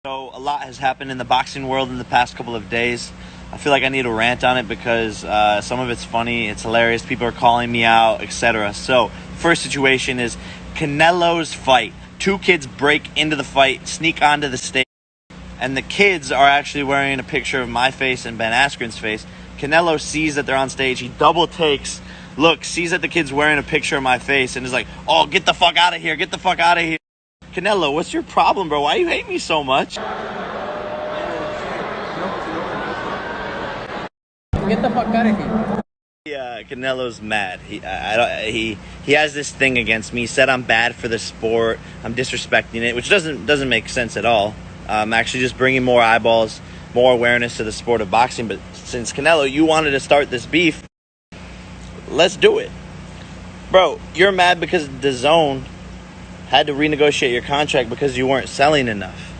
So a lot has happened in the boxing world in the past couple of days. I feel like I need to rant on it because some of it's funny, it's hilarious, people are calling me out, etc. So, first situation is Canelo's fight. Two kids break into the fight, sneak onto the stage, and the kids are actually wearing a picture of my face and Ben Askren's face. Canelo sees that they're on stage, he double takes, sees that the kid's wearing a picture of my face, and is like, oh, get the fuck out of here, get the fuck out of here. Canelo, what's your problem, bro? Why you hate me so much? Get the fuck out of here. Yeah, Canelo's mad. He has this thing against me. He said I'm bad for the sport. I'm disrespecting it, which doesn't make sense at all. I'm actually just bringing more eyeballs, more awareness to the sport of boxing. But since Canelo, you wanted to start this beef, let's do it, bro. You're mad because DAZN had to renegotiate your contract because you weren't selling enough.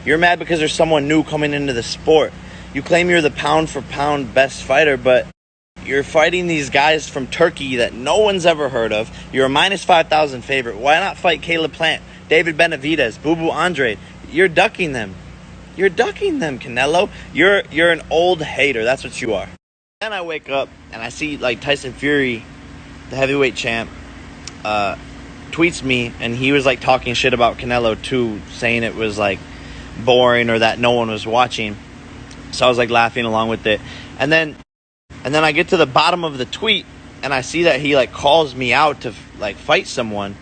You're mad because there's someone new coming into the sport. You claim you're the pound for pound best fighter, but you're fighting these guys from Turkey that no one's ever heard of. You're a minus 5,000 favorite. Why not fight Caleb Plant, David Benavidez, Boo Boo Andre? You're ducking them. You're ducking them, Canelo. You're an old hater. That's what you are. Then I wake up and I see like Tyson Fury, the heavyweight champ, tweets me, and he was like talking shit about Canelo too, saying it was like boring or that no one was watching. So I was like laughing along with it. And then I get to the bottom of the tweet and I see that he like calls me out to like fight someone.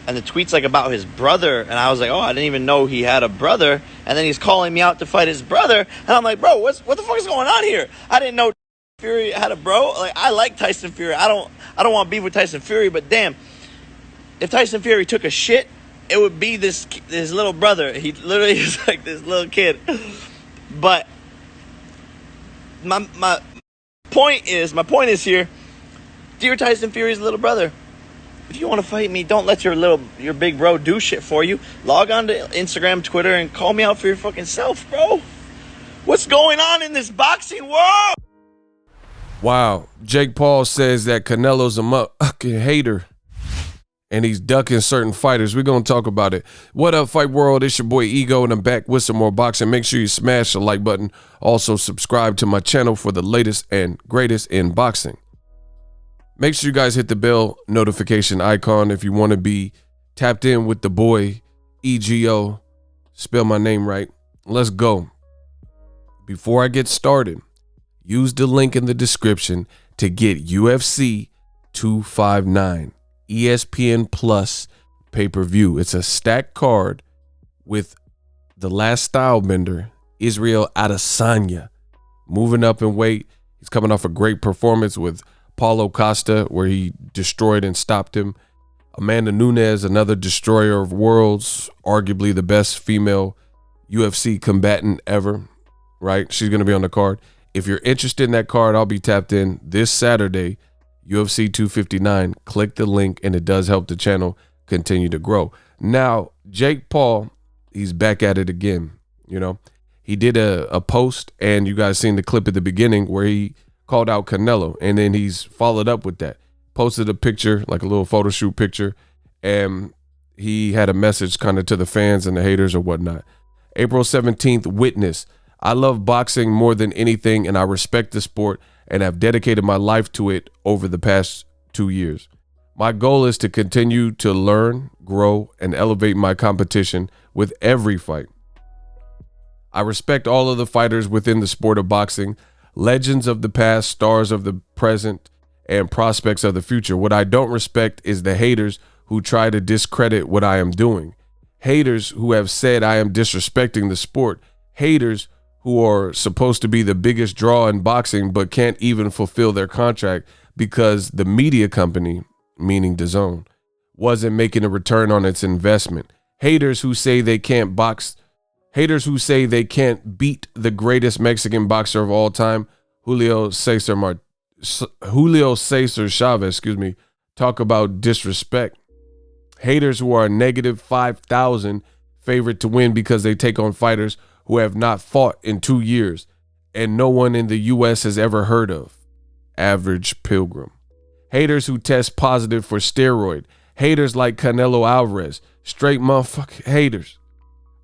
And the tweet's like about his brother, and I was like, oh, I didn't even know he had a brother. And then he's calling me out to fight his brother, and I'm like, bro, what the fuck is going on here? I didn't know Fury had a bro. Like, I like Tyson Fury. I don't want beef with Tyson Fury, but damn, if Tyson Fury took a shit, it would be his little brother. He literally is like this little kid. But my point is here, dear Tyson Fury's little brother, if you want to fight me, don't let your big bro do shit for you. Log on to Instagram, Twitter, and call me out for your fucking self, bro. What's going on in this boxing world? Wow, Jake Paul says that Canelo's a fucking hater and he's ducking certain fighters. We're going to talk about it. What up, Fight World? It's your boy Ego, and I'm back with some more boxing. Make sure you smash the like button. Also, subscribe to my channel for the latest and greatest in boxing. Make sure you guys hit the bell notification icon if you want to be tapped in with the boy EGO. Spell my name right. Let's go. Before I get started, use the link in the description to get UFC 259 ESPN Plus pay-per-view. It's a stacked card with the last stylebender, Israel Adesanya, moving up in weight. He's coming off a great performance with Paulo Costa, where he destroyed and stopped him. Amanda Nunes, another destroyer of worlds, arguably the best female UFC combatant ever, right? She's going to be on the card. If you're interested in that card, I'll be tapped in this Saturday, UFC 259. Click the link, and it does help the channel continue to grow. Now, Jake Paul, he's back at it again. You know, he did a post, and you guys seen the clip at the beginning where he called out Canelo, and then he's followed up with that. Posted a picture, like a little photo shoot picture, and he had a message kind of to the fans and the haters or whatnot. April 17th, witness. I love boxing more than anything, and I respect the sport and have dedicated my life to it over the past 2 years. My goal is to continue to learn, grow, and elevate my competition with every fight. I respect all of the fighters within the sport of boxing, legends of the past, stars of the present, and prospects of the future. What I don't respect is the haters who try to discredit what I am doing. Haters who have said I am disrespecting the sport. Haters who are supposed to be the biggest draw in boxing but can't even fulfill their contract because the media company, meaning DAZN, wasn't making a return on its investment. Haters who say they can't box. Haters who say they can't beat the greatest Mexican boxer of all time, Julio Cesar Chavez, talk about disrespect. Haters who are a negative 5,000 favorite to win because they take on fighters who have not fought in 2 years and no one in the U.S. has ever heard of. Average Pilgrim. Haters who test positive for steroid. Haters like Canelo Alvarez. Straight motherfucking haters.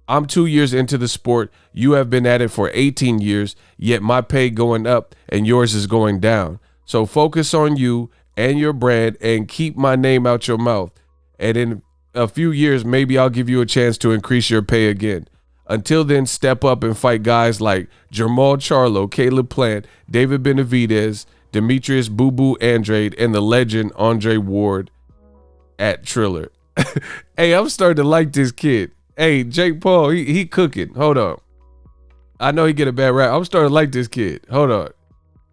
I'm 2 years into the sport. You have been at it for 18 years, yet my pay going up and yours is going down. So focus on you and your brand and keep my name out your mouth. And in a few years, maybe I'll give you a chance to increase your pay again. Until then, step up and fight guys like Jermall Charlo, Caleb Plant, David Benavidez, Demetrius Boo Boo Andrade, and the legend Andre Ward at Triller. Hey, I'm starting to like this kid. Hey, Jake Paul, he cooking. Hold on. I know he get a bad rap. I'm starting to like this kid. Hold on.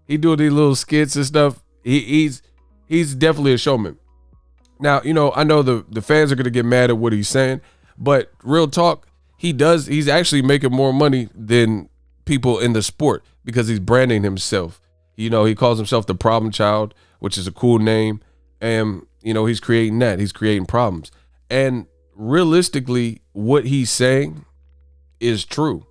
He doing these little skits and stuff. He's definitely a showman. Now, you know, I know the fans are going to get mad at what he's saying, but real talk, he's actually making more money than people in the sport because he's branding himself. You know, he calls himself the problem child, which is a cool name. And, you know, he's creating that. He's creating problems. And realistically, what he's saying is true.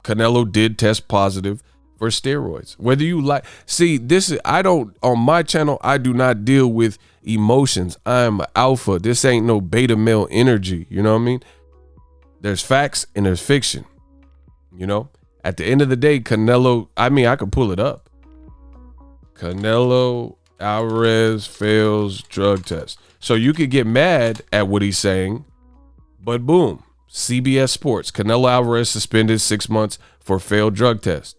Canelo did test positive for steroids. Whether you like, see, on my channel, I do not deal with emotions. I'm alpha. This ain't no beta male energy. You know what I mean? There's facts and there's fiction. You know, at the end of the day, Canelo, I could pull it up. Canelo Alvarez fails drug test. So you could get mad at what he's saying, but boom, CBS Sports, Canelo Alvarez suspended 6 months for failed drug test.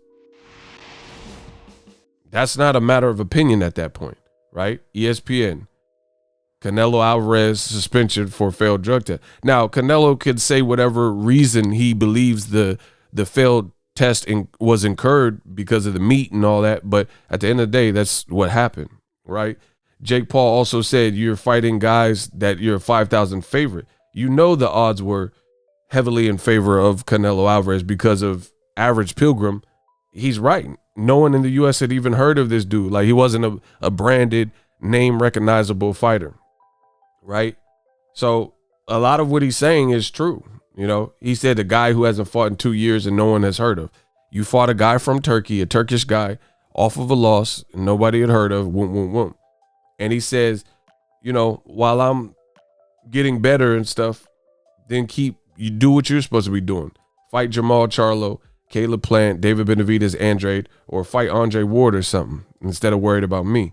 That's not a matter of opinion at that point, right? ESPN, Canelo Alvarez suspension for failed drug test. Now, Canelo could say whatever reason he believes the failed test was incurred because of the meat and all that, but at the end of the day, that's what happened, right? Jake Paul also said you're fighting guys that you're a 5,000 favorite. You know the odds were heavily in favor of Canelo Alvarez because of Average Pilgrim. He's right. No one in the U.S. had even heard of this dude. Like, he wasn't a branded, name recognizable fighter, right? So a lot of what he's saying is true. You know, he said the guy who hasn't fought in 2 years and no one has heard of. You fought a guy from Turkey, a Turkish guy, off of a loss and nobody had heard of. And he says, you know, while I'm getting better and stuff, then you do what you're supposed to be doing. Fight Jermall Charlo, Caleb Plant, David Benavidez, Andrade, or fight Andre Ward or something instead of worried about me.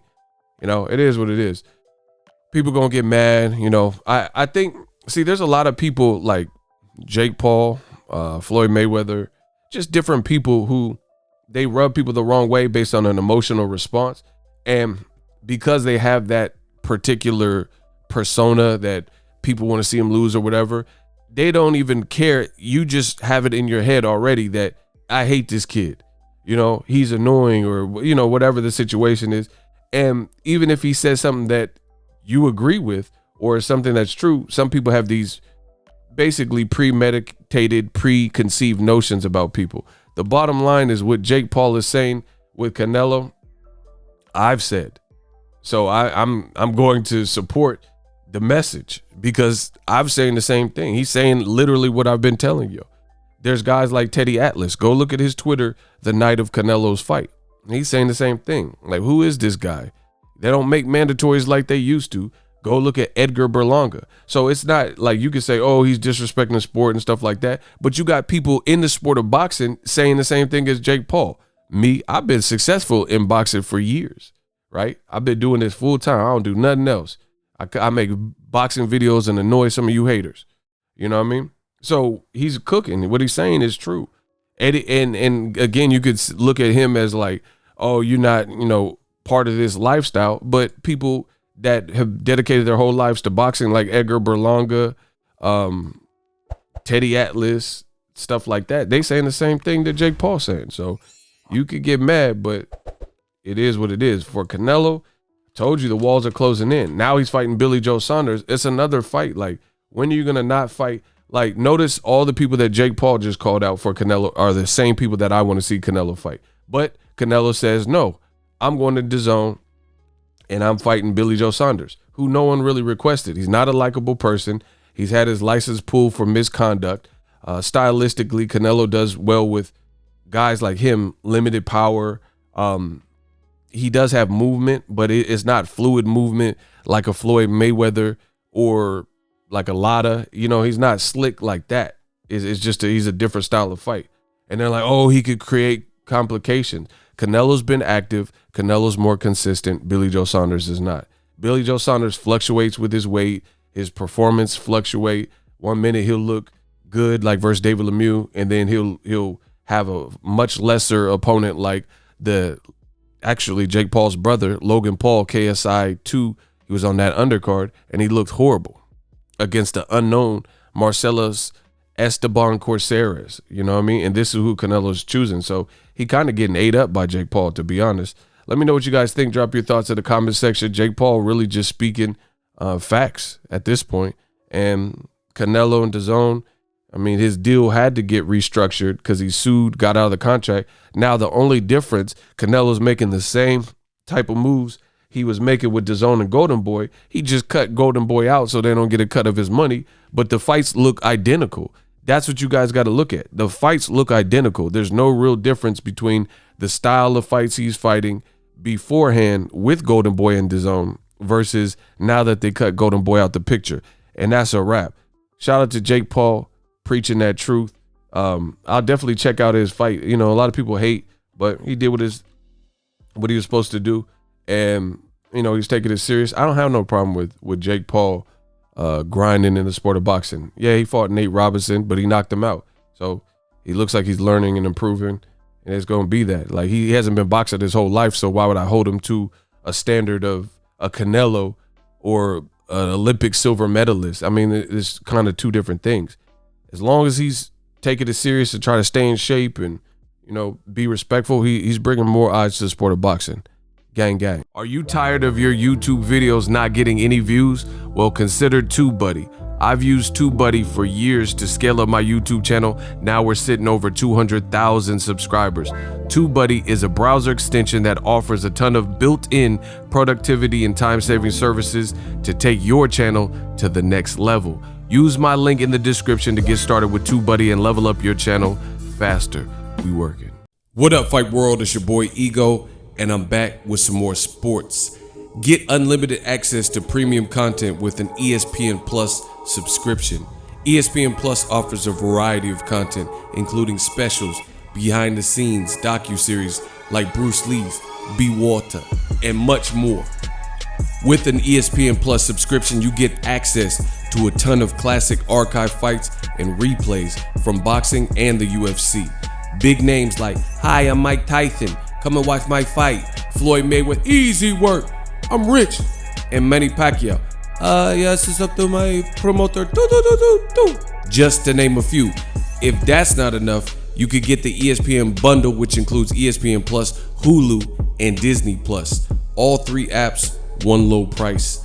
You know, it is what it is. People gonna get mad. You know, I think, see, there's a lot of people like Jake Paul, Floyd Mayweather, just different people who they rub people the wrong way based on an emotional response. And because they have that particular persona that people want to see them lose or whatever, they don't even care. You just have it in your head already that I hate this kid. You know, he's annoying or, you know, whatever the situation is. And even if he says something that you agree with or something that's true, some people have these basically premeditated, preconceived notions about people. The bottom line is what Jake Paul is saying with Canelo, I've said. So I'm going to support the message because I'm saying the same thing. He's saying literally what I've been telling you. There's guys like Teddy Atlas. Go look at his Twitter the night of Canelo's fight. He's saying the same thing. Like, who is this guy? They don't make mandatories like they used to. Go look at Edgar Berlanga. So it's not like you could say, oh, he's disrespecting the sport and stuff like that. But you got people in the sport of boxing saying the same thing as Jake Paul. Me, I've been successful in boxing for years, right? I've been doing this full time. I don't do nothing else. I make boxing videos and annoy some of you haters. You know what I mean? So he's cooking. What he's saying is true. And again, you could look at him as like, oh, you're not, you know, part of this lifestyle. But people that have dedicated their whole lives to boxing, like Edgar Berlanga, Teddy Atlas, stuff like that, they saying the same thing that Jake Paul saying. So you could get mad, but it is what it is. For Canelo, told you the walls are closing in. Now he's fighting Billy Joe Saunders. It's another fight. Like, when are you going to not fight? Like, notice all the people that Jake Paul just called out for Canelo are the same people that I want to see Canelo fight. But Canelo says, no, I'm going to DAZN and I'm fighting Billy Joe Saunders, who no one really requested. He's not a likable person. He's had his license pulled for misconduct. Stylistically, Canelo does well with guys like him, limited power. He does have movement, but it's not fluid movement like a Floyd Mayweather or like a Lotta. You know, he's not slick like that. It's just he's a different style of fight. And they're like, oh, he could create complications. Canelo's been active. Canelo's more consistent. Billy Joe Saunders is not. Billy Joe Saunders fluctuates with his weight. His performance fluctuate. 1 minute he'll look good like versus David Lemieux, and then he'll have a much lesser opponent like actually Jake Paul's brother, Logan Paul, KSI 2. He was on that undercard, and he looked horrible against the unknown Marcellus Esteban Corceres. You know what I mean? And this is who Canelo's choosing. So he kind of getting ate up by Jake Paul, to be honest. Let me know what you guys think. Drop your thoughts in the comment section. Jake Paul really just speaking facts at this point. And Canelo and DAZN, I mean, his deal had to get restructured because he sued, got out of the contract. Now the only difference, Canelo's making the same type of moves he was making with DAZN and Golden Boy. He just cut Golden Boy out so they don't get a cut of his money. But the fights look identical. That's what you guys got to look at. The fights look identical. There's no real difference between the style of fights he's fighting beforehand with Golden Boy and DAZN versus now that they cut Golden Boy out the picture. And that's a wrap. Shout out to Jake Paul preaching that truth. I'll definitely check out his fight. You know, a lot of people hate, but he did what he was supposed to do. And, you know, he's taking it serious. I don't have no problem with Jake Paul grinding in the sport of boxing. Yeah, he fought Nate Robinson, but he knocked him out. So he looks like he's learning and improving, and it's going to be that. Like, he hasn't been boxing his whole life, so why would I hold him to a standard of a Canelo or an Olympic silver medalist? I mean, it's kind of two different things. As long as he's taking it serious and trying to stay in shape and, you know, be respectful, he's bringing more eyes to the sport of boxing. Gang, gang. Are you tired of your YouTube videos not getting any views? Well, consider TubeBuddy. I've used TubeBuddy for years to scale up my YouTube channel. Now we're sitting over 200,000 subscribers. TubeBuddy is a browser extension that offers a ton of built-in productivity and time-saving services to take your channel to the next level. Use my link in the description to get started with TubeBuddy and level up your channel faster. We working. What up, Fight World? It's your boy Ego, and I'm back with some more sports. Get unlimited access to premium content with an ESPN Plus subscription. ESPN Plus offers a variety of content, including specials, behind the scenes, docuseries like Bruce Lee's Be Water, and much more. With an ESPN Plus subscription, you get access to a ton of classic archive fights and replays from boxing and the UFC. Big names like, "Hi, I'm Mike Tyson. Come and watch my fight." Floyd Mayweather, "Easy work. I'm rich." And Manny Pacquiao, "Yes, it's up to my promoter. Just to name a few. If that's not enough, you could get the ESPN bundle, which includes ESPN Plus, Hulu, and Disney Plus. All three apps, one low price.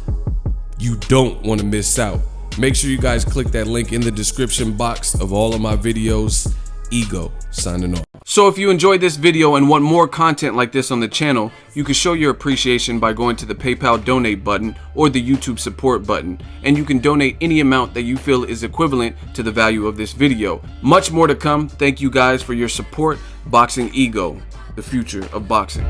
You don't want to miss out. Make sure you guys click that link in the description box of all of my videos. Ego signing off. So if you enjoyed this video and want more content like this on the channel, you can show your appreciation by going to the PayPal donate button or the YouTube support button, and you can donate any amount that you feel is equivalent to the value of this video. Much more to come. Thank you guys for your support. Boxing Ego, the future of boxing.